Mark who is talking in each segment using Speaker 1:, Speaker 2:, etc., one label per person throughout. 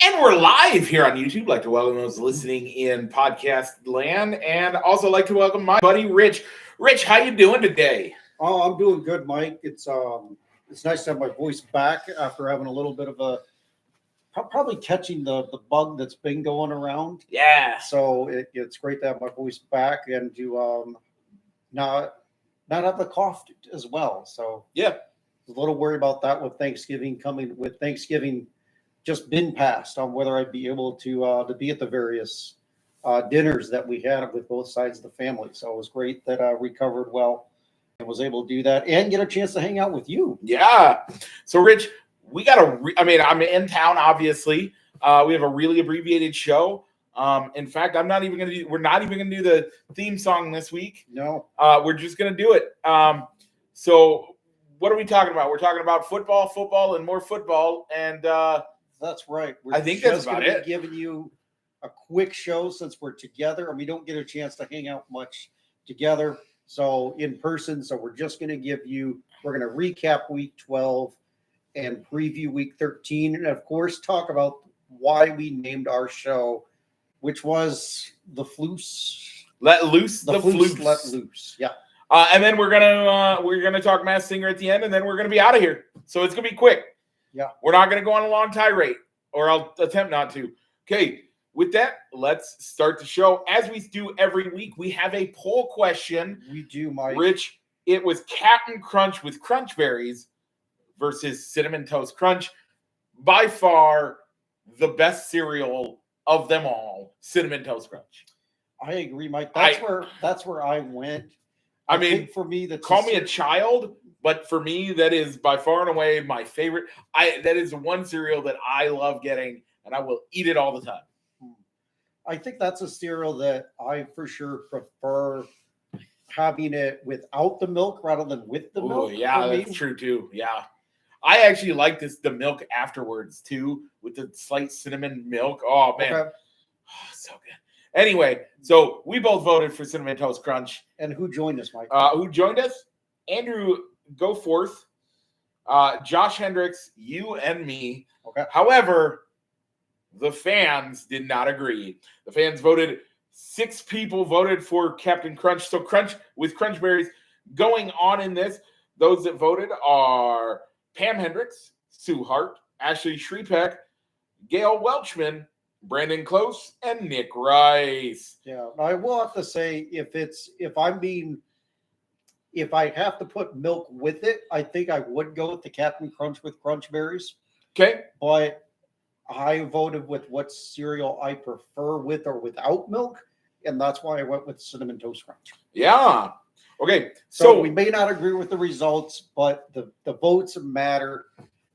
Speaker 1: And we're live here on YouTube. I'd like to welcome those listening in podcast land, and also like to welcome my buddy Rich. Rich, how you doing today?
Speaker 2: Oh, I'm doing good, Mike. It's nice to have my voice back after having a little bit of a probably catching the bug that's been going around.
Speaker 1: Yeah.
Speaker 2: So it's great to have my voice back and to not have the cough as well. So
Speaker 1: yeah,
Speaker 2: a little worried about that with Thanksgiving coming. With Thanksgiving just been passed, on whether I'd be able to be at the various dinners that we had with both sides of the family. So it was great that I recovered well and was able to do that and get a chance to hang out with you.
Speaker 1: Yeah. So, Rich, we got I'm in town, obviously. We have a really abbreviated show. In fact, we're not even going to do the theme song this week.
Speaker 2: No.
Speaker 1: We're just going to do it. So what are we talking about? We're talking about football, and more football. And
Speaker 2: that's right.
Speaker 1: I think that's about it.
Speaker 2: Giving you a quick show since we're together and we don't get a chance to hang out much together. So in person, we're just going to we're going to recap week 12 and preview week 13. And of course, talk about why we named our show, which was the Floose.
Speaker 1: Let loose the Floose.
Speaker 2: Let loose. Yeah.
Speaker 1: And then we're gonna talk Masked Singer at the end, and then we're gonna be out of here. So it's gonna be quick.
Speaker 2: Yeah.
Speaker 1: We're not gonna go on a long tirade, or I'll attempt not to. Okay. With that, let's start the show. As we do every week, we have a poll question.
Speaker 2: We do, Mike.
Speaker 1: Rich, it was Captain Crunch with Crunch Berries versus Cinnamon Toast Crunch. By far, the best cereal of them all, Cinnamon Toast Crunch.
Speaker 2: I agree, Mike. That's where I went.
Speaker 1: I mean,
Speaker 2: for me,
Speaker 1: call me a child, but for me, that is by far and away my favorite. That is one cereal that I love getting, and I will eat it all the time.
Speaker 2: I think that's a cereal that I for sure prefer having it without the milk rather than with the milk.
Speaker 1: Yeah, that's true too. Yeah. I actually like the milk afterwards too, with the slight cinnamon milk. Oh man. Okay. Oh, so good. Anyway, so we both voted for Cinnamon Toast Crunch.
Speaker 2: And who joined us, Mike?
Speaker 1: Who joined us? Andrew Goforth, Josh Hendricks, you and me.
Speaker 2: Okay.
Speaker 1: However, the fans did not agree. The fans voted, 6 people voted for Captain Crunch. So Crunch with Crunch Berries going on in this. Those that voted are Pam Hendricks, Sue Hart, Ashley Shriepeck, Gail Welchman, Brandon Close, and Nick Rice.
Speaker 2: Yeah, I will have to say if I have to put milk with it, I think I would go with the Captain Crunch with Crunch Berries.
Speaker 1: Okay.
Speaker 2: But I voted with what cereal I prefer with or without milk, and that's why I went with Cinnamon Toast Crunch.
Speaker 1: Yeah. Okay.
Speaker 2: So we may not agree with the results, but the votes matter.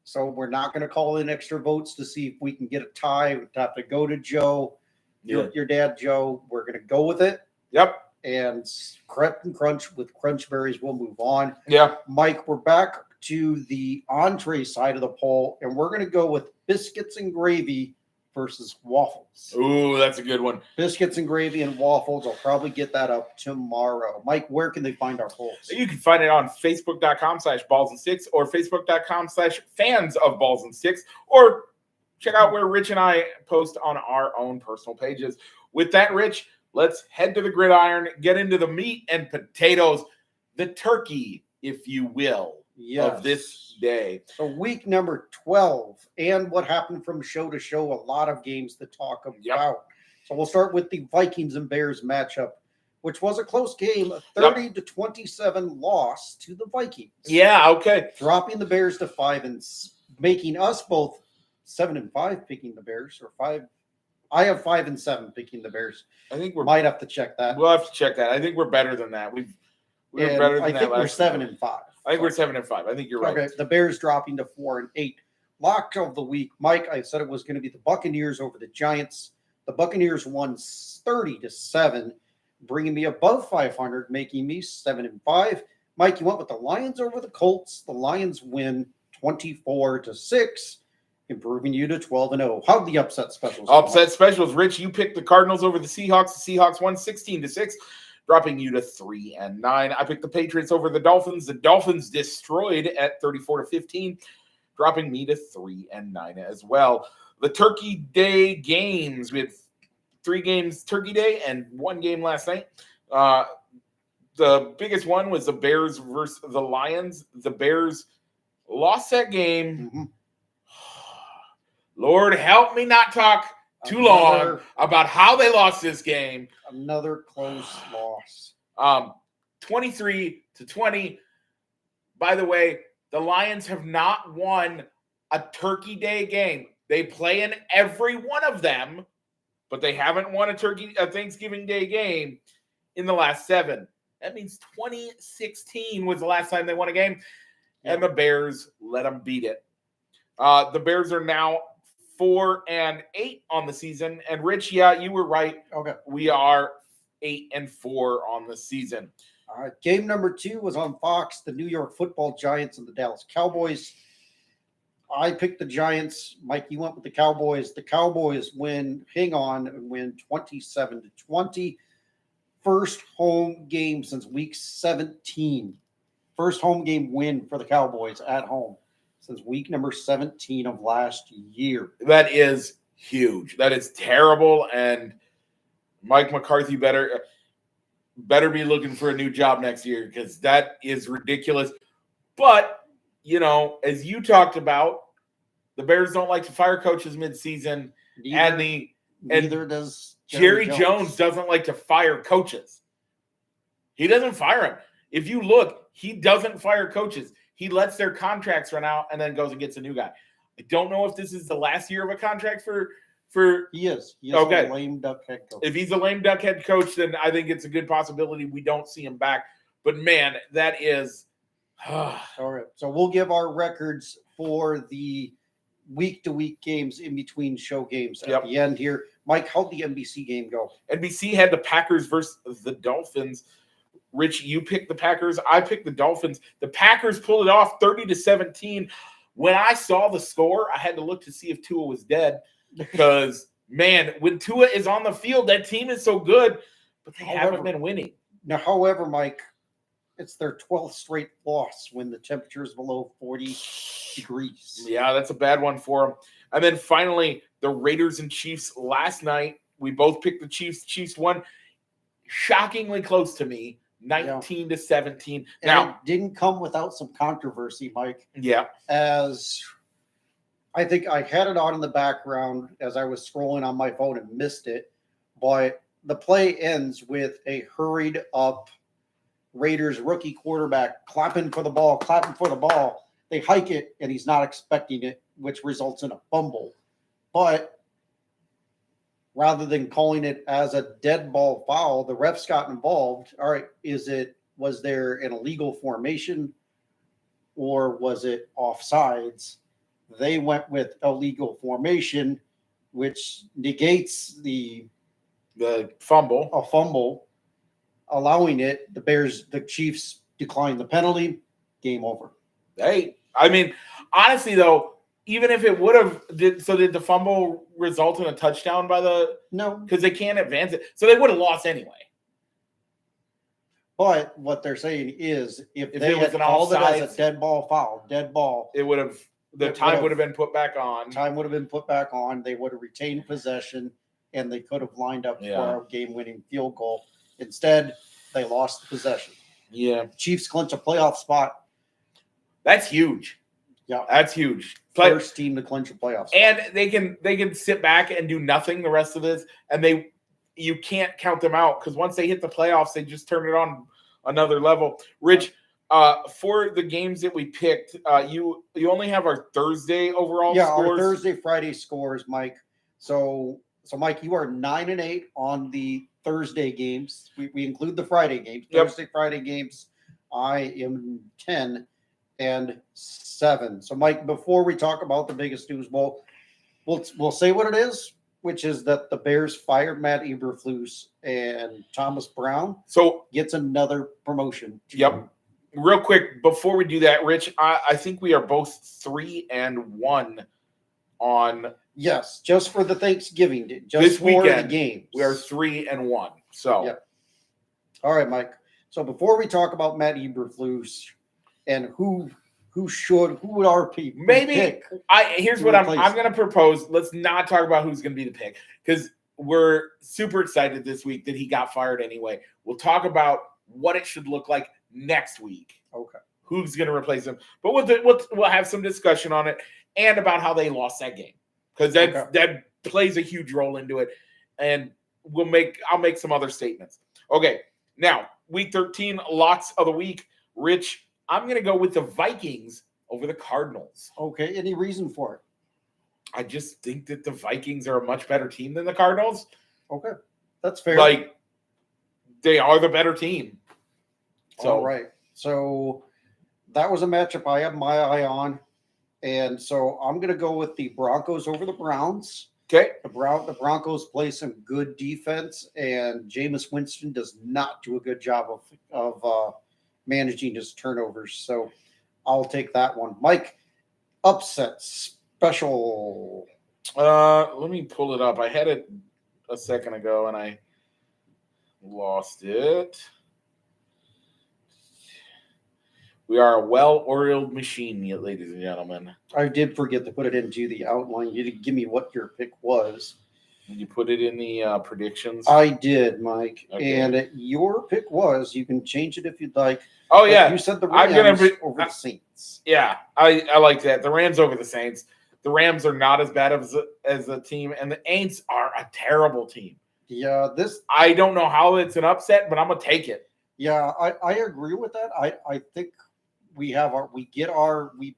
Speaker 2: So we're not going to call in extra votes to see if we can get a tie. We have to go to Joe, your dad, Joe. We're going to go with it.
Speaker 1: Yep.
Speaker 2: And Captain Crunch with Crunch Berries will move on.
Speaker 1: Yeah.
Speaker 2: Mike, we're back to the entree side of the poll, and we're going to go with biscuits and gravy versus waffles.
Speaker 1: Ooh, that's a good one.
Speaker 2: Biscuits and gravy and waffles. I'll probably get that up tomorrow. Mike, where can they find our polls?
Speaker 1: You can find it on facebook.com/ballsandsticks or facebook.com/fans of balls and sticks, or check out where Rich and I post on our own personal pages. With that, Rich, let's head to the gridiron, get into the meat and potatoes, the turkey, if you will, of this day.
Speaker 2: So week number 12, and what happened from show to show, a lot of games to talk about. Yep. So we'll start with the Vikings and Bears matchup, which was a close game, a 30-27 loss to the Vikings.
Speaker 1: Yeah, okay.
Speaker 2: Dropping the Bears to 5 and making us both 7-5 picking the Bears, or 5. I have 5-7 picking the Bears.
Speaker 1: I think
Speaker 2: might have to check that.
Speaker 1: We'll have to check that. I think we're better than that. We're better than that.
Speaker 2: I think we're 7-5.
Speaker 1: I think we're 7-5. I think you're right.
Speaker 2: Okay, the Bears dropping to 4-8. Lock of the week, Mike. I said it was going to be the Buccaneers over the Giants. The Buccaneers won 30-7, bringing me above 500, making me 7-5. Mike, you went with the Lions over the Colts. The Lions win 24-6, improving you to 12-0. How'd the upset specials?
Speaker 1: Upset specials, Rich. You picked the Cardinals over the Seahawks. The Seahawks won 16-6. Dropping you to 3-9. I picked the Patriots over the Dolphins. The Dolphins destroyed at 34-15, dropping me to 3-9 as well. The Turkey Day games, we had 3 games Turkey Day and 1 game last night. The biggest one was the Bears versus the Lions. The Bears lost that game.
Speaker 2: Mm-hmm.
Speaker 1: Lord, help me not talk too long about how they lost this game.
Speaker 2: Another close loss.
Speaker 1: 23-20. By the way, the Lions have not won a Turkey Day game. They play in every one of them, but they haven't won a Thanksgiving Day game in the last 7. That means 2016 was the last time they won a game, and the Bears let them beat it. The Bears are now 4-8 on the season. And Rich, yeah, you were right.
Speaker 2: Okay.
Speaker 1: We are 8-4 on the season.
Speaker 2: All right. Game number 2 was on Fox, the New York Football Giants and the Dallas Cowboys. I picked the Giants. Mike, you went with the Cowboys. The Cowboys win 27-20. First home game since week 17. First home game win for the Cowboys at home since week number 17 of last year.
Speaker 1: That is huge. That is terrible. And Mike McCarthy better be looking for a new job next year, because that is ridiculous. But, as you talked about, the Bears don't like to fire coaches midseason.
Speaker 2: Neither does
Speaker 1: Jerry Jones doesn't like to fire coaches. He doesn't fire them. If you look, he doesn't fire coaches. He lets their contracts run out and then goes and gets a new guy. I don't know if this is the last year of a contract for
Speaker 2: He is
Speaker 1: okay.
Speaker 2: A lame duck head coach.
Speaker 1: If he's a lame duck head coach, then I think it's a good possibility we don't see him back. But, man, that is
Speaker 2: all right. So we'll give our records for the week-to-week games in between show games at the end here. Mike, how'd the NBC game go?
Speaker 1: NBC had the Packers versus the Dolphins. Rich, you picked the Packers. I picked the Dolphins. The Packers pulled it off 30-17. When I saw the score, I had to look to see if Tua was dead, because, man, when Tua is on the field, that team is so good, but they haven't been winning.
Speaker 2: Now, however, Mike, it's their 12th straight loss when the temperature is below 40 degrees.
Speaker 1: Yeah, that's a bad one for them. And then finally, the Raiders and Chiefs last night. We both picked the Chiefs. Chiefs won shockingly close to me, 19-17. Now,
Speaker 2: it didn't come without some controversy, Mike.
Speaker 1: Yeah.
Speaker 2: As I think I had it on in the background as I was scrolling on my phone and missed it, but the play ends with a hurried up Raiders rookie quarterback clapping for the ball. They hike it, and he's not expecting it, which results in a fumble. But rather than calling it as a dead ball foul, the refs got involved. All right, was there an illegal formation, or was it offsides? They went with illegal formation, which negates the
Speaker 1: fumble.
Speaker 2: A fumble, allowing it. The Chiefs declined the penalty. Game over.
Speaker 1: Hey, I mean, honestly, though, even if it would have, did the fumble result in a touchdown
Speaker 2: No,
Speaker 1: because they can't advance it, so they would have lost anyway.
Speaker 2: But what they're saying is, if they
Speaker 1: it was
Speaker 2: had
Speaker 1: an
Speaker 2: called it
Speaker 1: offsides,
Speaker 2: as a dead ball,
Speaker 1: it would have. The time would have been put back on.
Speaker 2: Time would have been put back on. They would have retained possession, and they could have lined up for a game-winning field goal. Instead, they lost the possession.
Speaker 1: Yeah,
Speaker 2: Chiefs clinch a playoff spot.
Speaker 1: That's huge.
Speaker 2: Yeah,
Speaker 1: that's huge.
Speaker 2: First team to clinch a playoff spot.
Speaker 1: And they can sit back and do nothing the rest of this, and you can't count them out, because once they hit the playoffs, they just turn it on another level. Rich, for the games that we picked, you only have our Thursday overall scores.
Speaker 2: Our Thursday, Friday scores, Mike. So Mike, you are 9-8 on the Thursday games. We include the Friday games. Thursday, Friday games. I am 10-7. So, Mike, before we talk about the biggest news, we'll say what it is, which is that the Bears fired Matt Eberflus, and Thomas Brown gets another promotion.
Speaker 1: Yep. Real quick, before we do that, Rich, I think we are both 3-1 on.
Speaker 2: Yes, just for the Thanksgiving,
Speaker 1: this
Speaker 2: for
Speaker 1: weekend,
Speaker 2: the games.
Speaker 1: We are 3-1. So,
Speaker 2: yeah. All right, Mike. So before we talk about Matt Eberflus and who who would our people
Speaker 1: maybe
Speaker 2: pick?
Speaker 1: Here's what I'm going to propose. Let's not talk about who's going to be the pick because we're super excited this week that he got fired anyway. We'll talk about what it should look like next week.
Speaker 2: Okay.
Speaker 1: Who's going to replace him? But we'll have some discussion on it and about how they lost that game because that plays a huge role into it. And I'll make some other statements. Okay. Now, week 13, locks of the week. Rich, I'm going to go with the Vikings over the Cardinals.
Speaker 2: Okay. Any reason for it?
Speaker 1: I just think that the Vikings are a much better team than the Cardinals.
Speaker 2: Okay. That's fair.
Speaker 1: Like, they are the better team. So,
Speaker 2: all right. So that was a matchup I have my eye on. And so I'm going to go with the Broncos over the Browns.
Speaker 1: Okay.
Speaker 2: The Broncos play some good defense, and Jameis Winston does not do a good job of managing his turnovers. So I'll take that one. Mike, upset special.
Speaker 1: Let me pull it up. I had it a second ago, and I lost it. We are a well-oiled machine, ladies and gentlemen.
Speaker 2: I did forget to put it into the outline. You didn't give me what your pick was.
Speaker 1: Did you put it in the predictions?
Speaker 2: I did, Mike.
Speaker 1: Okay.
Speaker 2: And your pick was, you can change it if you'd like.
Speaker 1: Oh, yeah.
Speaker 2: You said the Rams over the Saints.
Speaker 1: Yeah, I like that. The Rams over the Saints. The Rams are not as bad as a team, and the Aints are a terrible team.
Speaker 2: Yeah,
Speaker 1: I don't know how it's an upset, but I'm going to take it.
Speaker 2: Yeah, I agree with that. I think we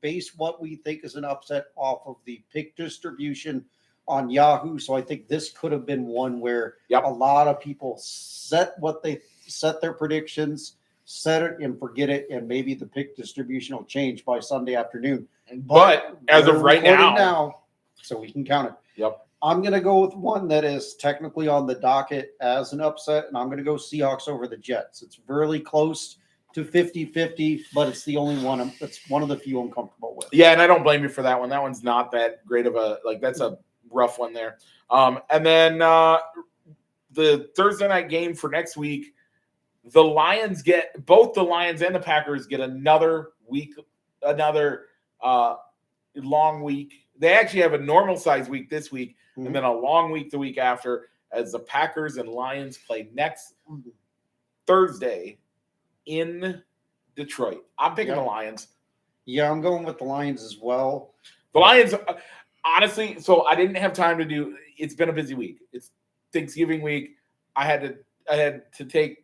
Speaker 2: base what we think is an upset off of the pick distribution on Yahoo. So I think this could have been one where a lot of people set their predictions, set it and forget it, and maybe the pick distribution will change by Sunday afternoon.
Speaker 1: But as of right now,
Speaker 2: so we can count it.
Speaker 1: Yep.
Speaker 2: I'm going to go with one that is technically on the docket as an upset, and I'm going to go Seahawks over the Jets. It's really close to 50-50, but it's the only one. That's one of the few I'm comfortable with.
Speaker 1: Yeah, and I don't blame you for that one. That one's not that great of that's a rough one there. And then the Thursday night game for next week, both the Lions and the Packers get another long week. They actually have a normal size week this week, and then a long week the week after, as the Packers and Lions play next Thursday in Detroit. I'm picking the Lions.
Speaker 2: Yeah, I'm going with the Lions as well.
Speaker 1: The Lions, honestly, so I didn't have time to do. It's been a busy week. It's Thanksgiving week. I had to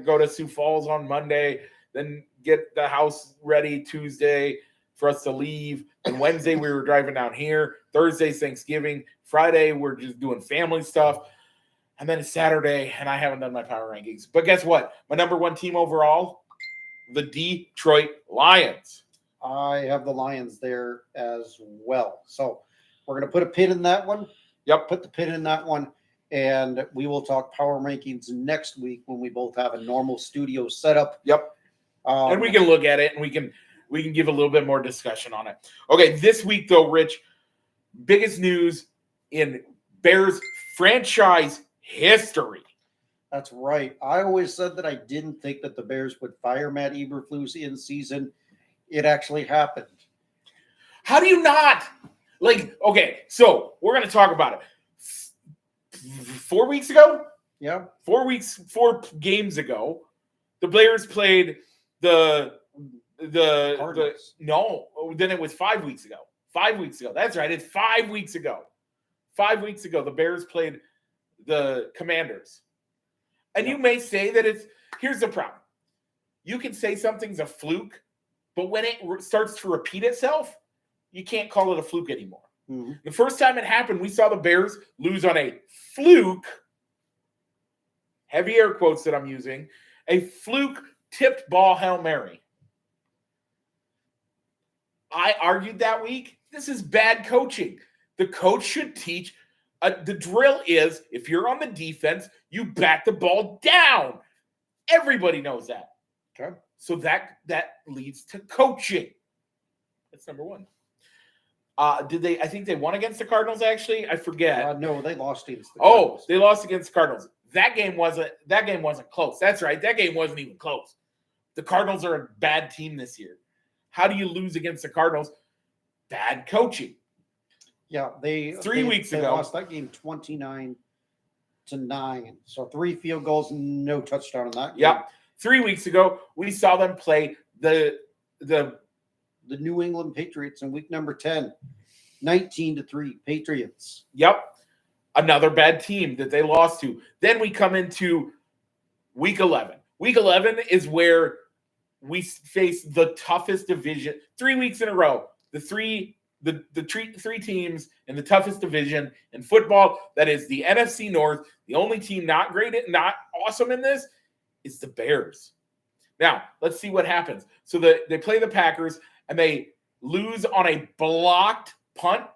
Speaker 1: go to Sioux Falls on Monday, then get the house ready Tuesday for us to leave. And Wednesday we were driving down here. Thursday's Thanksgiving. Friday we're just doing family stuff. And then it's Saturday, and I haven't done my power rankings. But guess what? My number one team overall, the Detroit Lions.
Speaker 2: I have the Lions there as well. So we're going to put a pin in that one.
Speaker 1: Yep.
Speaker 2: Put the pin in that one. And we will talk power rankings next week when we both have a normal studio setup.
Speaker 1: Yep. And we can look at it, and we can give a little bit more discussion on it. Okay, this week, though, Rich, biggest news in Bears franchise history.
Speaker 2: That's right. I always said that I didn't think that the Bears would fire Matt Eberflus in season. It actually happened.
Speaker 1: How do you not? Okay, so we're going to talk about it. 4 weeks ago?
Speaker 2: Yeah.
Speaker 1: 4 games ago, the Bears played then it was 5 weeks ago. 5 weeks ago. That's right. It's 5 weeks ago. 5 weeks ago, the Bears played the Commanders. And you may say that here's the problem. You can say something's a fluke, but when it starts to repeat itself, you can't call it a fluke anymore.
Speaker 2: Mm-hmm.
Speaker 1: The first time it happened, we saw the Bears lose on a fluke, heavy air quotes that I'm using, a fluke tipped ball Hail Mary. I argued that week, this is bad coaching. The coach should teach. The drill is, if you're on the defense, you bat the ball down. Everybody knows that.
Speaker 2: Okay.
Speaker 1: So that leads to coaching. That's number one. I think they won against the Cardinals, actually? I forget.
Speaker 2: No, they lost against the Cardinals.
Speaker 1: They lost against the Cardinals. That game wasn't close. That's right. That game wasn't even close. The Cardinals are a bad team this year. How do you lose against the Cardinals? Bad coaching.
Speaker 2: Yeah, they
Speaker 1: 3 weeks ago
Speaker 2: lost that game 29-9. So 3 field goals, no touchdown in that game.
Speaker 1: Yep. 3 weeks ago, we saw them play the
Speaker 2: New England Patriots in week number 10, 19-3 Patriots.
Speaker 1: Yep. Another bad team that they lost to. Then we come into week 11. Week 11 is where we face the toughest division 3 weeks in a row. The three teams in the toughest division in football. That is the NFC North. The only team not awesome in this is the Bears. Now, let's see what happens. So they play the Packers and they lose on a blocked punt.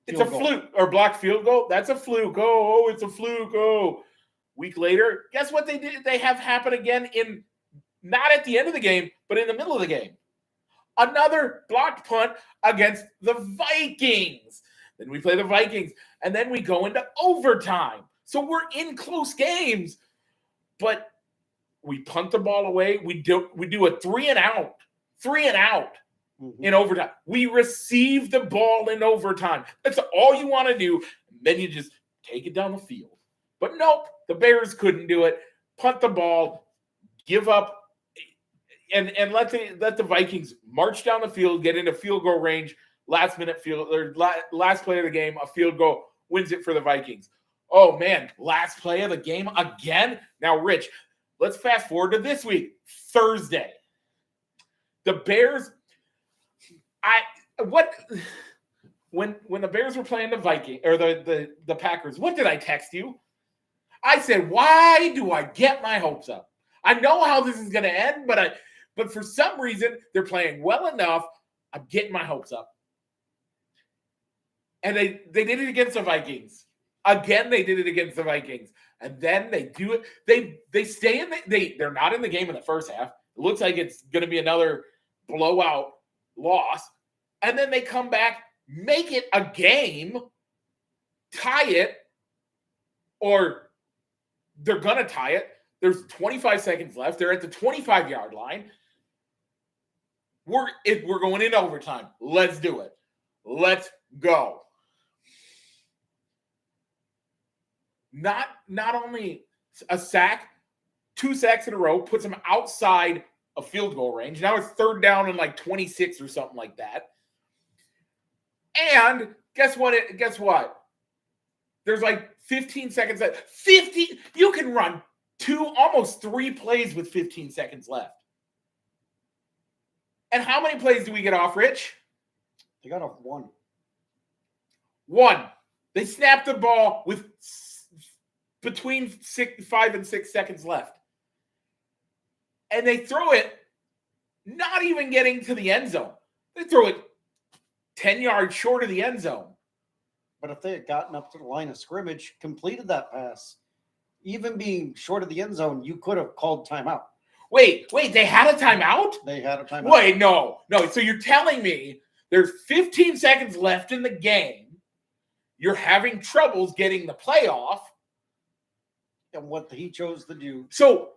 Speaker 1: It's a fluke, or blocked field goal. That's a fluke. Oh, it's a fluke. Oh. Week later, guess what they did? They have happen again not at the end of the game, but in the middle of the game. Another blocked punt against the Vikings. Then we play the Vikings, and then we go into overtime. So we're in close games, but we punt the ball away. We do a 3-and-out in overtime. We receive the ball in overtime. That's all you want to do. Then you just take it down the field. But nope, the Bears couldn't do it. Punt the ball, give up, and let the Vikings march down the field, get into field goal range. Last play of the game, a field goal wins it for the Vikings. Oh man, last play of the game again. Now, Rich, let's fast forward to this week, Thursday. The Bears. When the Bears were playing the Vikings or the Packers, what did I text you? I said, why do I get my hopes up? I know how this is going to end, but for some reason they're playing well enough. I'm getting my hopes up. And they did it against the Vikings. Again, they did it against the Vikings. And then they do it. They stay in they're not in the game in the first half. It looks like it's going to be another blowout loss. And then they come back, make it a game, tie it, or they're going to tie it. There's 25 seconds left. They're at the 25-yard line. We're going in overtime. Let's do it. Let's go. Not only a sack, 2 sacks in a row, puts them outside of field goal range. Now it's 3rd down and like 26 or something like that. And guess what? There's like 15 seconds left. 50. You can run almost 3 plays with 15 seconds left. And how many plays do we get off, Rich?
Speaker 2: They got off 1.
Speaker 1: 1. They snapped the ball with between 5 and 6 seconds left. And they throw it, not even getting to the end zone. They throw it 10 yards short of the end zone.
Speaker 2: But if they had gotten up to the line of scrimmage, completed that pass, even being short of the end zone, you could have called timeout.
Speaker 1: Wait, they had a timeout?
Speaker 2: They had a timeout.
Speaker 1: Wait, no. So you're telling me there's 15 seconds left in the game. You're having troubles getting the playoff.
Speaker 2: And what he chose to do.
Speaker 1: So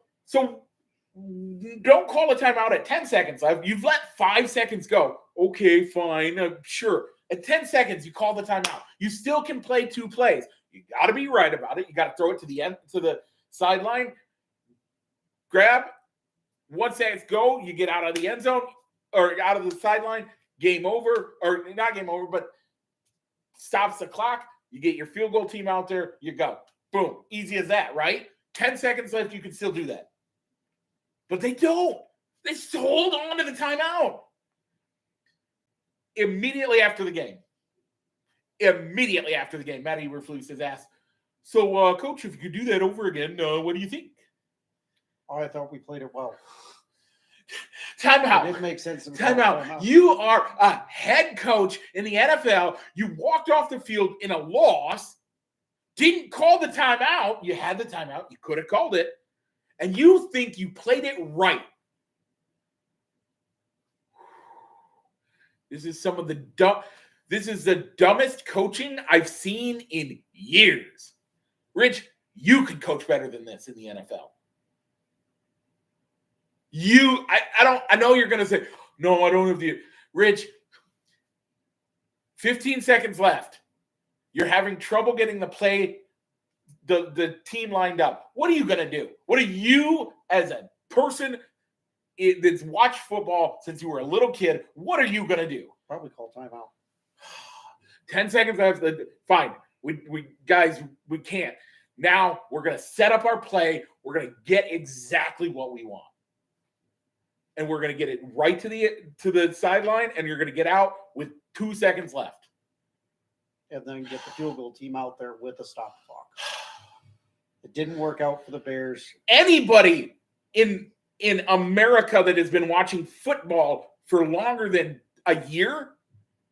Speaker 1: don't call a timeout at 10 seconds left. You've let 5 seconds go. Okay, fine. Sure. At 10 seconds, you call the timeout. You still can play 2 plays. You got to be right about it. You got to throw it to the end, to the sideline. Grab. 1 second, go. You get out of the end zone or out of the sideline. Game over. Or not game over, but stops the clock. You get your field goal team out there. You go. Boom. Easy as that, right? 10 seconds left. You can still do that. But they don't. They hold on to the timeout. Immediately after the game, Matty Eberflus has asked, so, Coach, if you could do that over again, what do you think?
Speaker 2: Oh, I thought we played it well.
Speaker 1: Timeout.
Speaker 2: It didn't make sense.
Speaker 1: Timeout. You are a head coach in the NFL. You walked off the field in a loss, didn't call the timeout. You had the timeout. You could have called it. And you think you played it right. This is the dumbest coaching I've seen in years. Rich, you could coach better than this in the NFL. I know you're going to say, No, I don't have the Rich. 15 seconds left. You're having trouble getting the team lined up. What are you going to do? What are you, as a person that's watched football since you were a little kid, what are you going to do?
Speaker 2: Probably call timeout.
Speaker 1: 10 seconds left. Fine. We guys, we can't. Now we're going to set up our play. We're going to get exactly what we want. And we're going to get it right to the sideline, and you're going to get out with 2 seconds left.
Speaker 2: And then get the field goal team out there with a stop clock. It didn't work out for the Bears.
Speaker 1: Anybody in America that has been watching football for longer than a year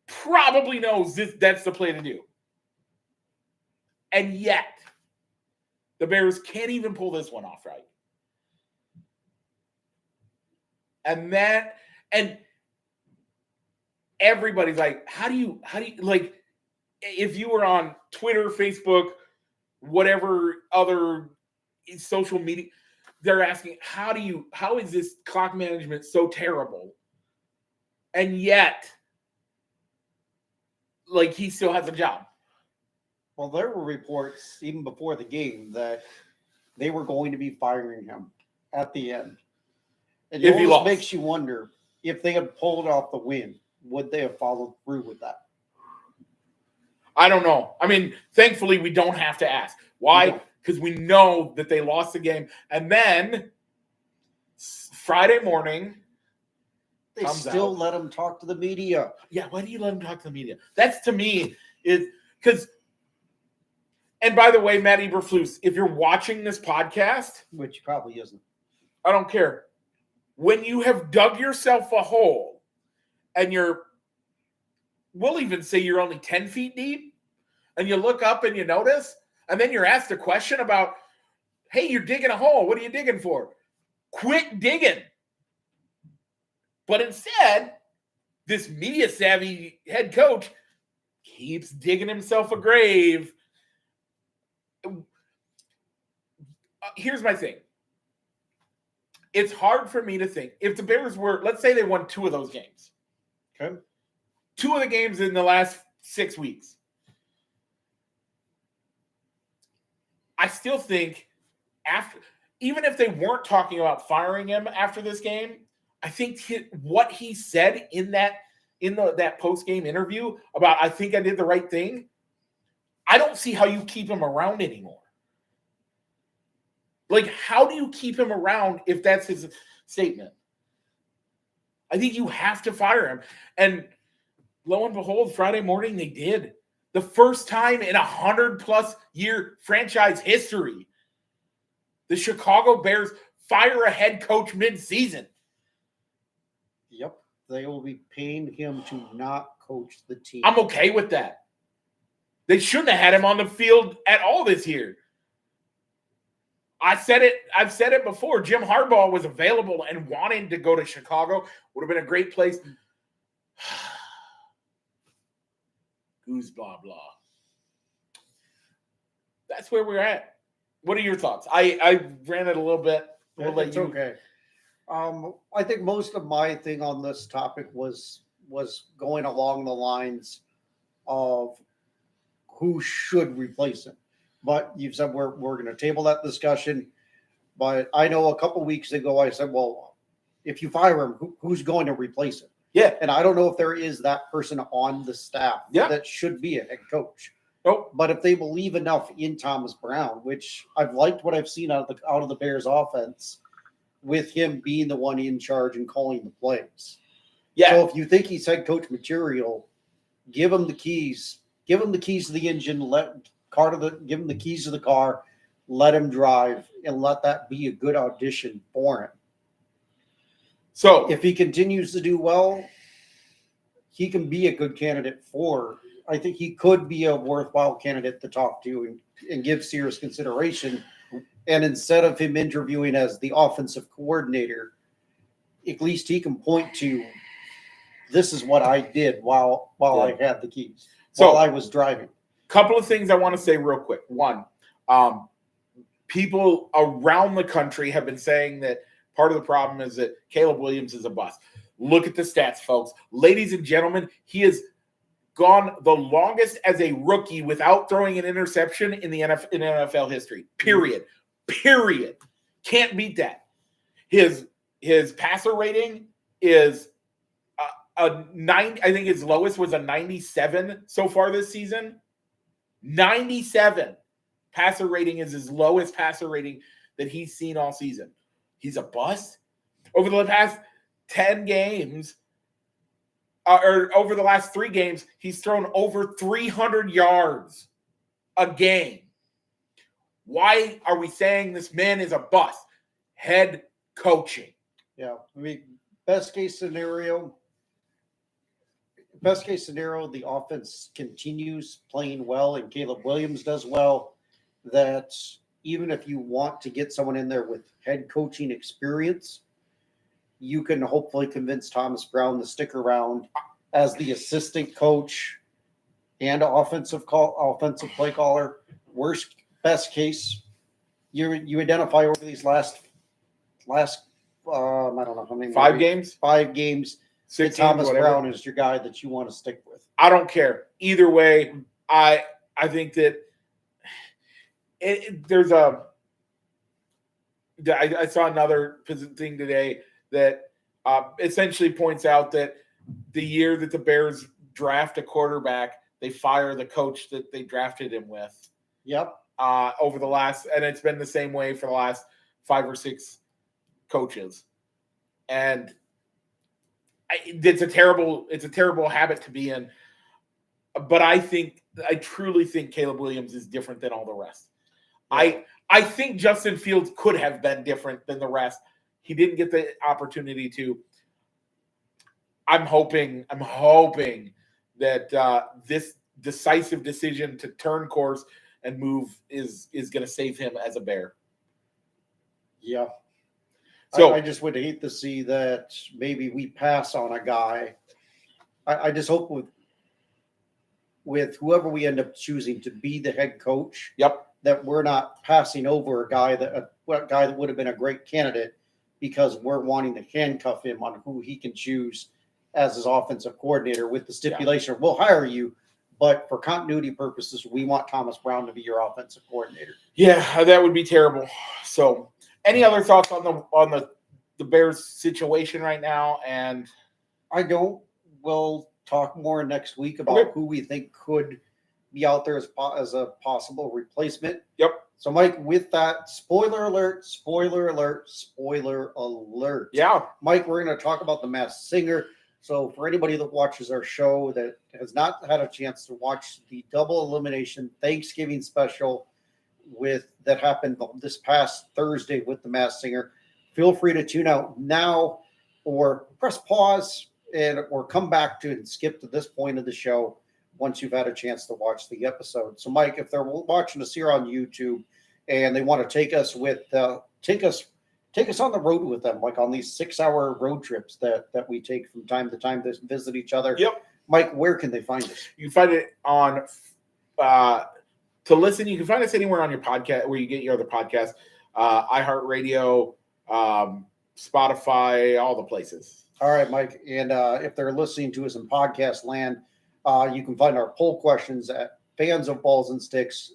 Speaker 1: probably knows that's the play to do. And yet, the Bears can't even pull this one off right. And everybody's like, how do you like, if you were on Twitter, Facebook, whatever other social media, they're asking, how is this clock management so terrible? And yet, like, he still has a job.
Speaker 2: Well, there were reports even before the game that they were going to be firing him at the end. And it almost makes you wonder, if they had pulled off the win, would they have followed through with that?
Speaker 1: I don't know. I mean, thankfully, we don't have to ask. Why? Because we know that they lost the game. And then Friday morning,
Speaker 2: they still let him talk to the media.
Speaker 1: Yeah, why do you let him talk to the media? That's, to me, is because, and by the way, Matt Eberflus, if you're watching this podcast,
Speaker 2: which probably isn't,
Speaker 1: I don't care. When you have dug yourself a hole and we'll even say you're only 10 feet deep, and you look up and you notice, and then you're asked a question about, hey, you're digging a hole. What are you digging for? Quit digging. But instead, this media-savvy head coach keeps digging himself a grave. Here's my thing. It's hard for me to think. If the Bears were, let's say they won 2 of those games.
Speaker 2: Okay.
Speaker 1: 2 of the games in the last 6 weeks. I still think even if they weren't talking about firing him after this game, I think what he said in that post-game interview about, I think I did the right thing, I don't see how you keep him around anymore. Like, how do you keep him around if that's his statement? I think you have to fire him. And lo and behold, Friday morning they did. The first time in 100+ year franchise history, the Chicago Bears fire a head coach mid-season.
Speaker 2: Yep. They will be paying him to not coach the team.
Speaker 1: I'm okay with that. They shouldn't have had him on the field at all this year. I've said it before. Jim Harbaugh was available and wanting to go to Chicago. Would have been a great place. Goose blah blah. That's where we're at. What are your thoughts? I ran it a little bit.
Speaker 2: It's okay. I think most of my thing on this topic was going along the lines of who should replace him. But you've said we're going to table that discussion. But I know a couple weeks ago I said, well, if you fire him, who's going to replace him?
Speaker 1: Yeah.
Speaker 2: And I don't know if there is that person on the staff that should be a head coach.
Speaker 1: Nope.
Speaker 2: But if they believe enough in Thomas Brown, which I've liked what I've seen out of the Bears offense, with him being the one in charge and calling the plays.
Speaker 1: Yeah.
Speaker 2: So if you think he's head coach material, give him the keys. Give him the keys to the engine. Give him the keys to the car. Let him drive, and let that be a good audition for him. So if he continues to do well, he can be a good candidate for. I think he could be a worthwhile candidate to talk to and give serious consideration. And instead of him interviewing as the offensive coordinator, at least he can point to, this is what I did while I had the keys, while I was driving.
Speaker 1: Couple of things I want to say real quick. One, people around the country have been saying that part of the problem is that Caleb Williams is a bust. Look at the stats, folks. Ladies and gentlemen, he has gone the longest as a rookie without throwing an interception in the NFL history. Period. Can't beat that. His passer rating is a 9. I think his lowest was a 97 so far this season. 97 passer rating is his lowest passer rating that he's seen all season. He's a bust. Over the past 10 games, or over the last 3 games, he's thrown over 300 yards a game. Why are we saying this man is a bust? Head coaching.
Speaker 2: Yeah, I mean, best case scenario, the offense continues playing well and Caleb Williams does well. That even if you want to get someone in there with head coaching experience, you can hopefully convince Thomas Brown to stick around as the assistant coach and offensive play caller. Best case, you identify over these last I don't know how many
Speaker 1: 5 games.
Speaker 2: 5 games.
Speaker 1: 6
Speaker 2: Thomas
Speaker 1: games,
Speaker 2: Brown is your guy that you want to stick with.
Speaker 1: I don't care either way. I think that there's a. I saw another thing today that essentially points out that the year that the Bears draft a quarterback, they fire the coach that they drafted him with.
Speaker 2: Yep.
Speaker 1: Over the last, and it's been the same way for the last 5 or 6 coaches, and it's a terrible habit to be in. But I truly think Caleb Williams is different than all the rest. Yeah. I think Justin Fields could have been different than the rest. He didn't get the opportunity to. I'm hoping that this decisive decision to turn course and move is going to save him as a Bear.
Speaker 2: Yeah.
Speaker 1: So
Speaker 2: I just would hate to see that maybe we pass on a guy. I just hope with whoever we end up choosing to be the head coach.
Speaker 1: Yep.
Speaker 2: That we're not passing over a guy that would have been a great candidate because we're wanting to handcuff him on who he can choose as his offensive coordinator with the stipulation of we'll hire you, but for continuity purposes, we want Thomas Brown to be your offensive coordinator.
Speaker 1: Yeah, that would be terrible. So, any other thoughts on the Bears situation right now? And
Speaker 2: I don't. We'll talk more next week about who we think could be out there as a possible replacement.
Speaker 1: Yep.
Speaker 2: So, Mike, with that, spoiler alert.
Speaker 1: Yeah.
Speaker 2: Mike, we're going to talk about The Masked Singer. So for anybody that watches our show that has not had a chance to watch the double elimination Thanksgiving special that happened this past Thursday with The Masked Singer, feel free to tune out now or press pause or come back to and skip to this point of the show once you've had a chance to watch the episode. So, Mike, if they're watching us here on YouTube and they want to take us on the road with them, like on these 6-hour road trips that we take from time to time to visit each other.
Speaker 1: Yep.
Speaker 2: Mike, where can they find us?
Speaker 1: You can find it on to listen. You can find us anywhere on your podcast where you get your other podcasts, iHeartRadio, Spotify, all the places.
Speaker 2: All right, Mike. And if they're listening to us in podcast land, you can find our poll questions at Fans of Balls and Sticks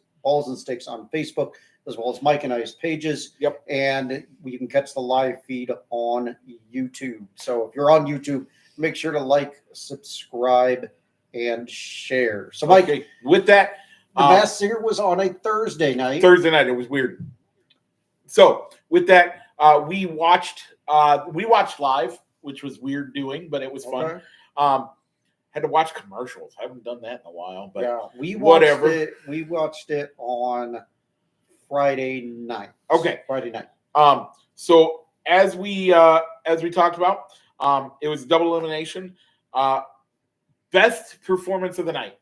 Speaker 2: on Facebook, as well as Mike and I's pages.
Speaker 1: Yep.
Speaker 2: And you can catch the live feed on YouTube. So if you're on YouTube, make sure to like, subscribe, and share. So, Mike,
Speaker 1: okay. With that,
Speaker 2: The Masked Singer was on a Thursday night.
Speaker 1: It was weird. So with that, we watched live, which was weird doing, but it was fun.
Speaker 2: Okay.
Speaker 1: Had to watch commercials. I haven't done that in a while, but
Speaker 2: yeah, we watched it on Friday night.
Speaker 1: Okay.
Speaker 2: Friday night.
Speaker 1: So as we talked about, it was double elimination. Best performance of the night.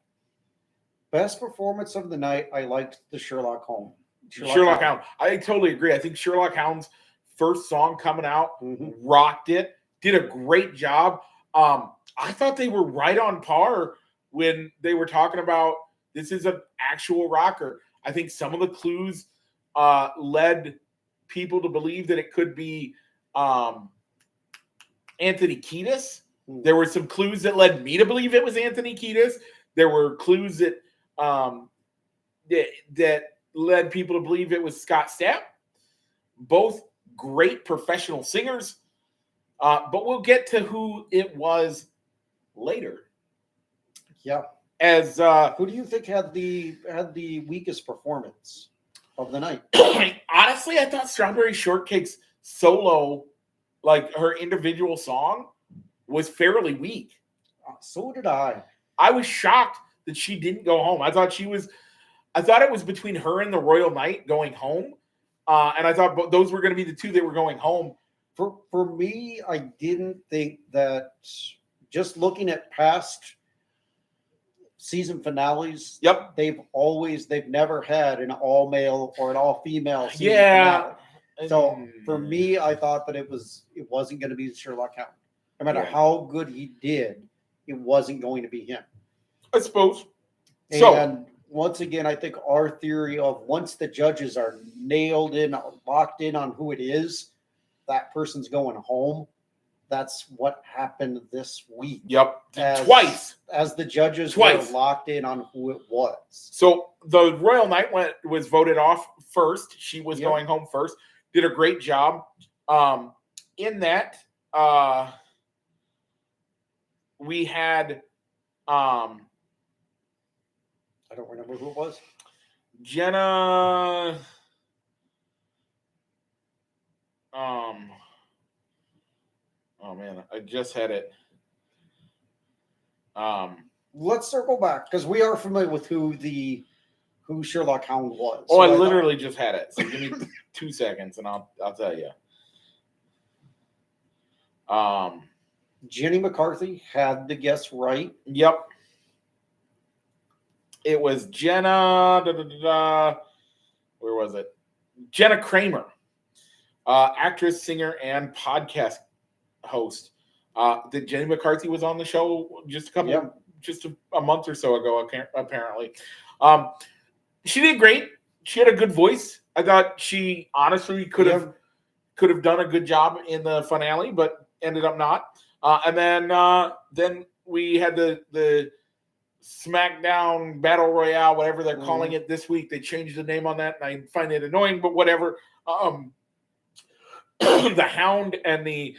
Speaker 2: Best performance of the night. I liked the Sherlock Holmes.
Speaker 1: Sherlock Holmes. I totally agree. I think Sherlock Holmes' first song coming out rocked it. Did a great job. I thought they were right on par when they were talking about this is an actual rocker. I think some of the clues led people to believe that it could be Anthony Kiedis. There were some clues that led me to believe it was Anthony Kiedis. There were clues that that led people to believe it was Scott Stapp. Both great professional singers, but we'll get to who it was later.
Speaker 2: Yeah.
Speaker 1: As
Speaker 2: who do you think had the weakest performance of the night?
Speaker 1: Honestly, I thought Strawberry Shortcake's solo, like her individual song, was fairly weak.
Speaker 2: So did I.
Speaker 1: I was shocked that she didn't go home. I thought it was between her and the Royal Knight going home. And I thought those were going to be the two that were going home.
Speaker 2: For me, I didn't think that, just looking at past season finales,
Speaker 1: Yep,
Speaker 2: they've never had an all male or an all female season
Speaker 1: yeah.
Speaker 2: finale. So for me, I thought that it wasn't going to be Sherlock Hound. No matter how good he did, it wasn't going to be him,
Speaker 1: I suppose.
Speaker 2: And once again, I think our theory of once the judges are nailed in, locked in on who it is, that person's going home. That's what happened this week.
Speaker 1: Yep, twice.
Speaker 2: As the judges were locked in on who it was.
Speaker 1: So the Royal Knight was voted off first. She was going home first. Did a great job. In that, we had
Speaker 2: I don't remember who it was.
Speaker 1: Jenna. Oh man, I just had it.
Speaker 2: Let's circle back because we are familiar with who Sherlock Hound was.
Speaker 1: Oh, so I literally just had it. So give me 2 seconds and I'll tell you.
Speaker 2: Jenny McCarthy had the guess right.
Speaker 1: Yep. It was Jenna. Where was it? Jenna Kramer, actress, singer, and podcast host. That Jenny McCarthy was on the show just a month or so ago, apparently. She did great. She had a good voice. I thought she honestly could have done a good job in the finale, but ended up not. And then we had the SmackDown Battle Royale, whatever they're calling it this week. They changed the name on that, and I find it annoying, but whatever. The Hound and the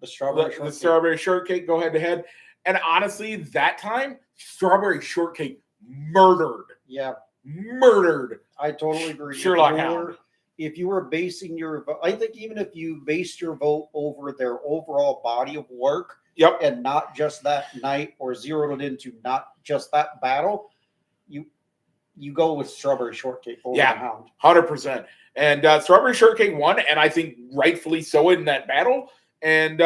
Speaker 1: Strawberry Shortcake go head to head. And honestly, that time, Strawberry Shortcake murdered.
Speaker 2: Yeah.
Speaker 1: Murdered.
Speaker 2: I totally agree.
Speaker 1: Sherlock Hound.
Speaker 2: If you were basing your vote, I think even if you based your vote over their overall body of work, and not just that night, or zeroed it into not just that battle, you go with Strawberry Shortcake over the Hound.
Speaker 1: 100%. And Strawberry Shortcake won, and I think rightfully so in that battle. And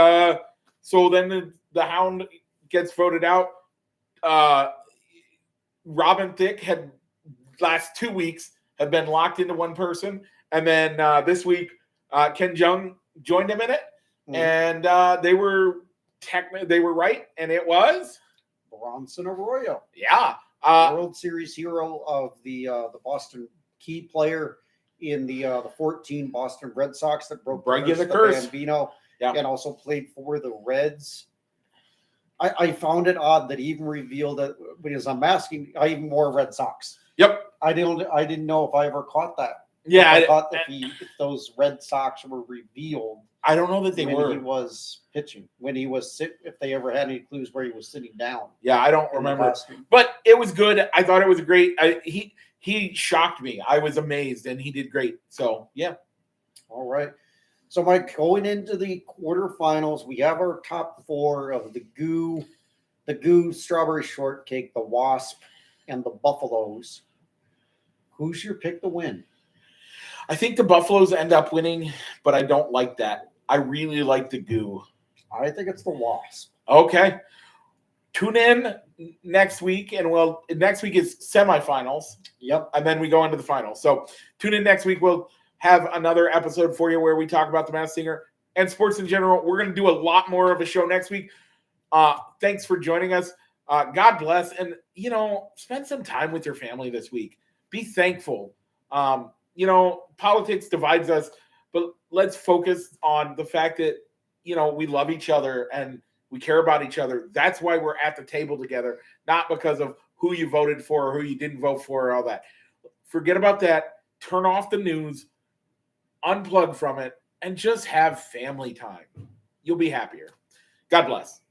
Speaker 1: so then the Hound gets voted out. Robin Thicke had last 2 weeks have been locked into one person. And then this week, Ken Jeong joined him in it. And they were right. And it was
Speaker 2: Bronson Arroyo.
Speaker 1: Yeah.
Speaker 2: World Series hero of the Boston key player in the 14 Boston Red Sox that broke
Speaker 1: the curse.
Speaker 2: Bambino, and also played for the Reds. I found it odd that he even revealed that, because I'm asking, I even wore Red Sox.
Speaker 1: Yep.
Speaker 2: I didn't know if I ever caught that.
Speaker 1: Yeah.
Speaker 2: I thought that if those Red Sox were revealed.
Speaker 1: I don't know that they were.
Speaker 2: When he was pitching. When he was if they ever had any clues where he was sitting down.
Speaker 1: Yeah, I don't remember. But it was good. I thought it was great. He shocked me. I was amazed, and he did great. So, yeah.
Speaker 2: All right. So, Mike, going into the quarterfinals, we have our top four of the Goo, Strawberry Shortcake, the Wasp, and the Buffaloes. Who's your pick to win?
Speaker 1: I think the Buffaloes end up winning, but I don't like that. I really like the Goo.
Speaker 2: I think it's the Wasp.
Speaker 1: Okay. Tune in next week, and next week is semifinals.
Speaker 2: Yep.
Speaker 1: And then we go into the finals. So tune in next week. We'll have another episode for you where we talk about the Masked Singer and sports in general. We're going to do a lot more of a show next week. Thanks for joining us. God bless. And, spend some time with your family this week. Be thankful. Politics divides us, but let's focus on the fact that, we love each other and we care about each other. That's why we're at the table together, not because of who you voted for or who you didn't vote for or all that. Forget about that. Turn off the news, unplug from it, and just have family time. You'll be happier. God bless.